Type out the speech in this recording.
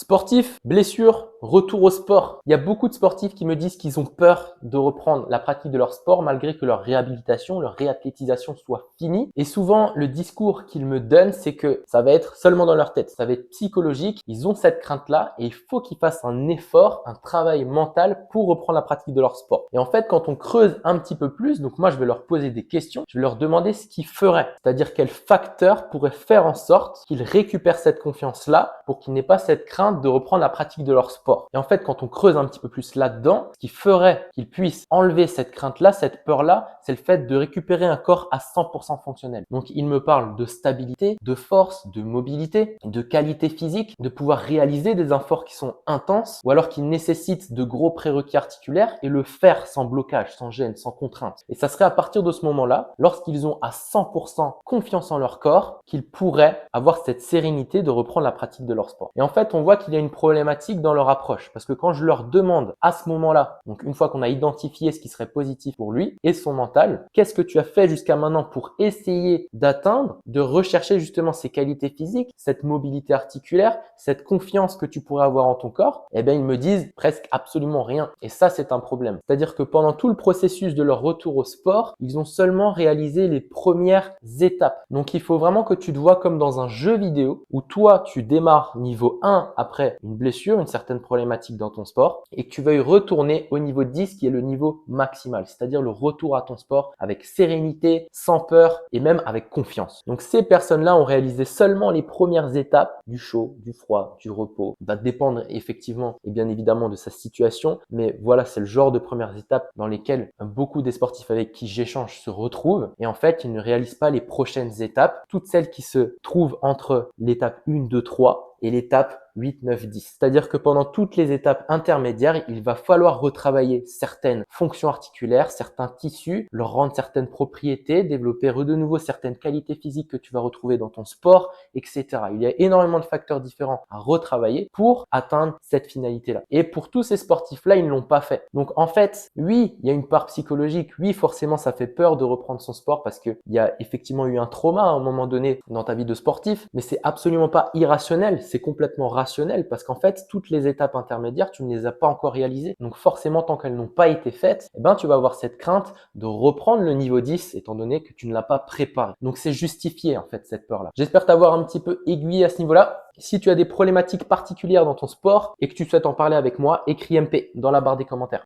Sportif, blessure, retour au sport. Il y a beaucoup de sportifs qui me disent qu'ils ont peur de reprendre la pratique de leur sport malgré que leur réhabilitation, leur réathlétisation soit finie. Et souvent, le discours qu'ils me donnent, c'est que ça va être seulement dans leur tête. Ça va être psychologique. Ils ont cette crainte-là et il faut qu'ils fassent un effort, un travail mental pour reprendre la pratique de leur sport. Et en fait, quand on creuse un petit peu plus, donc moi, je vais leur poser des questions. Je vais leur demander ce qu'ils feraient. C'est-à-dire quels facteurs pourraient faire en sorte qu'ils récupèrent cette confiance-là pour qu'ils n'aient pas cette crainte de reprendre la pratique de leur sport. Et en fait, quand on creuse un petit peu plus là-dedans, ce qui ferait qu'ils puissent enlever cette crainte-là, cette peur-là, c'est le fait de récupérer un corps à 100% fonctionnel. Donc, il me parle de stabilité, de force, de mobilité, de qualité physique, de pouvoir réaliser des efforts qui sont intenses ou alors qui nécessitent de gros prérequis articulaires et le faire sans blocage, sans gêne, sans contrainte. Et ça serait à partir de ce moment-là, lorsqu'ils ont à 100% confiance en leur corps, qu'ils pourraient avoir cette sérénité de reprendre la pratique de leur sport. Et en fait, on voit qu'il y a une problématique dans leur approche parce que quand je leur demande à ce moment-là, donc une fois qu'on a identifié ce qui serait positif pour lui et son mental, qu'est-ce que tu as fait jusqu'à maintenant pour essayer d'atteindre, de rechercher justement ces qualités physiques, cette mobilité articulaire, cette confiance que tu pourrais avoir en ton corps, eh bien ils me disent presque absolument rien. Et ça, c'est un problème. C'est-à-dire que pendant tout le processus de leur retour au sport, ils ont seulement réalisé les premières étapes. Donc il faut vraiment que tu te vois comme dans un jeu vidéo où toi, tu démarres niveau 1 après une blessure, une certaine problématique dans ton sport et que tu veuilles retourner au niveau 10 qui est le niveau maximal, c'est-à-dire le retour à ton sport avec sérénité, sans peur et même avec confiance. Donc ces personnes-là ont réalisé seulement les premières étapes du chaud, du froid, du repos. Ça va dépendre effectivement et bien évidemment de sa situation, mais voilà, c'est le genre de premières étapes dans lesquelles beaucoup des sportifs avec qui j'échange se retrouvent et en fait, ils ne réalisent pas les prochaines étapes, toutes celles qui se trouvent entre l'étape 1, 2, 3 et l'étape 8, 9, 10. C'est-à-dire que pendant toutes les étapes intermédiaires, il va falloir retravailler certaines fonctions articulaires, certains tissus, leur rendre certaines propriétés, développer de nouveau certaines qualités physiques que tu vas retrouver dans ton sport, etc. Il y a énormément de facteurs différents à retravailler pour atteindre cette finalité-là. Et pour tous ces sportifs-là, ils ne l'ont pas fait. Donc en fait, oui, il y a une part psychologique. Oui, forcément, ça fait peur de reprendre son sport parce qu'il y a effectivement eu un trauma à un moment donné dans ta vie de sportif, mais c'est absolument pas irrationnel, c'est complètement rationnel parce qu'en fait, toutes les étapes intermédiaires, tu ne les as pas encore réalisées. Donc forcément, tant qu'elles n'ont pas été faites, eh ben, tu vas avoir cette crainte de reprendre le niveau 10 étant donné que tu ne l'as pas préparé. Donc c'est justifié en fait cette peur-là. J'espère t'avoir un petit peu aiguillé à ce niveau-là. Si tu as des problématiques particulières dans ton sport et que tu souhaites en parler avec moi, écris MP dans la barre des commentaires.